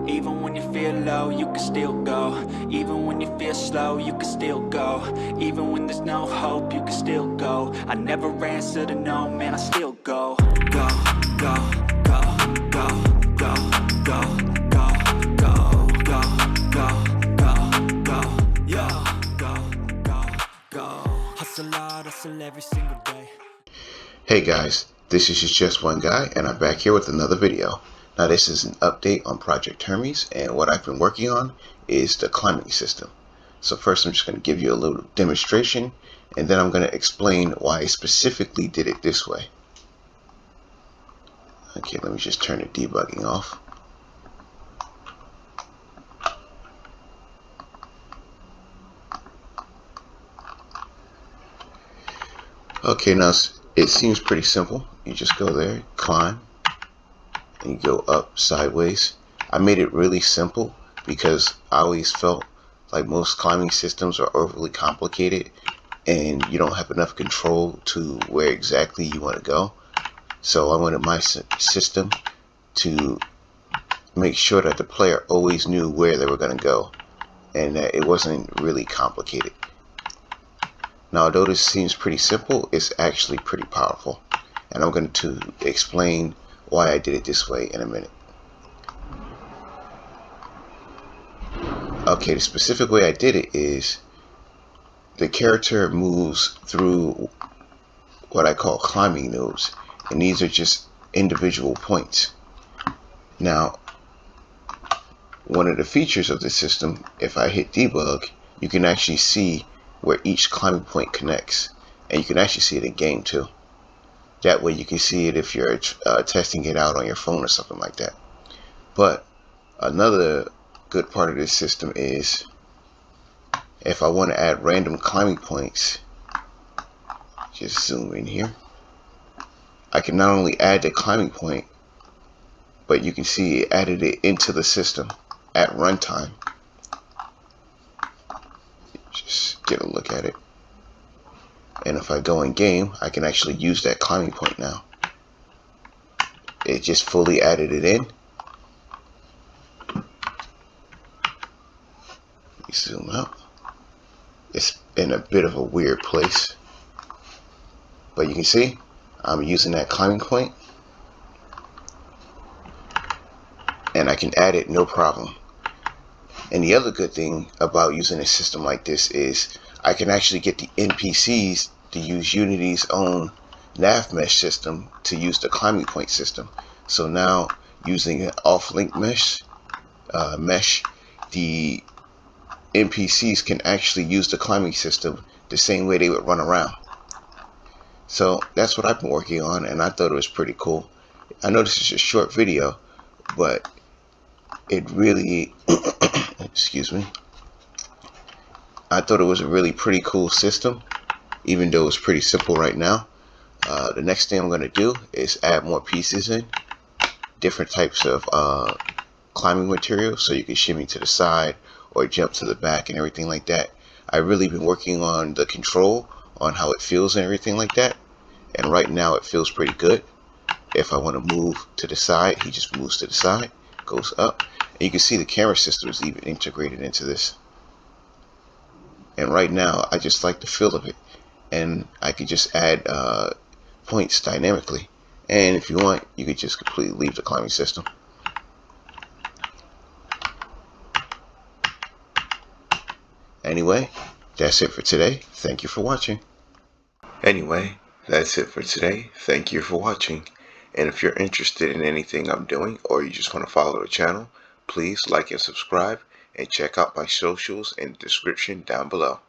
Even when you feel low, you can still go. Even when you feel slow, you can still go. Even when there's no hope, you can still go. I never answer to no, man, I still go. Go, go, go, go, go, go, go, go, go, go, go, go, yeah, go, go, go. Hustle hard, hustle every single day. Hey guys, this is Just One Guy, and I'm back here with another video. Now this is an update on Project Hermes, and what I've been working on is the climbing system. So first I'm just going to give you a little demonstration, and then I'm going to explain why I specifically did it this way. Okay, let me just turn the debugging off. Okay, now it seems pretty simple. You just go there, climb, and you go up sideways. I made it really simple because I always felt like most climbing systems are overly complicated and you don't have enough control to where exactly you want to go. So I wanted my system to make sure that the player always knew where they were going to go and that it wasn't really complicated. Now, although this seems pretty simple, it's actually pretty powerful, and I'm going to explain why I did it this way in a minute. Okay, the specific way I did it is the character moves through what I call climbing nodes, and these are just individual points. Now, one of the features of the system, if I hit debug, you can actually see where each climbing point connects, and you can actually see it in game too. That way you can see it if you're testing it out on your phone or something like that. But another good part of this system is if I want to add random climbing points, just zoom in here, I can not only add the climbing point, but you can see it added it into the system at runtime. Just get a look at it. And if I go in game, I can actually use that climbing point now. It just fully added it in. Let me zoom out. It's in a bit of a weird place, but you can see I'm using that climbing point, and I can add it no problem. And the other good thing about using a system like this is I can actually get the NPCs to use Unity's own nav mesh system to use the climbing point system. So now using an off-link mesh, the NPCs can actually use the climbing system the same way they would run around. So that's what I've been working on, and I thought it was pretty cool. I know this is a short video, but it really excuse me, I thought it was a really pretty cool system, even though it's pretty simple right now. The next thing I'm going to do is add more pieces in, different types of climbing materials, so you can shimmy to the side or jump to the back and everything like that. I've really been working on the control, on how it feels and everything like that, and right now it feels pretty good. If I want to move to the side, he just moves to the side, goes up, and you can see the camera system is even integrated into this. And right now I just like the feel of it, and I could just add points dynamically, and if you want you could just completely leave the climbing system. Anyway, that's it for today. Thank you for watching. And if you're interested in anything I'm doing, or you just want to follow the channel, please like and subscribe, and check out my socials in the description down below.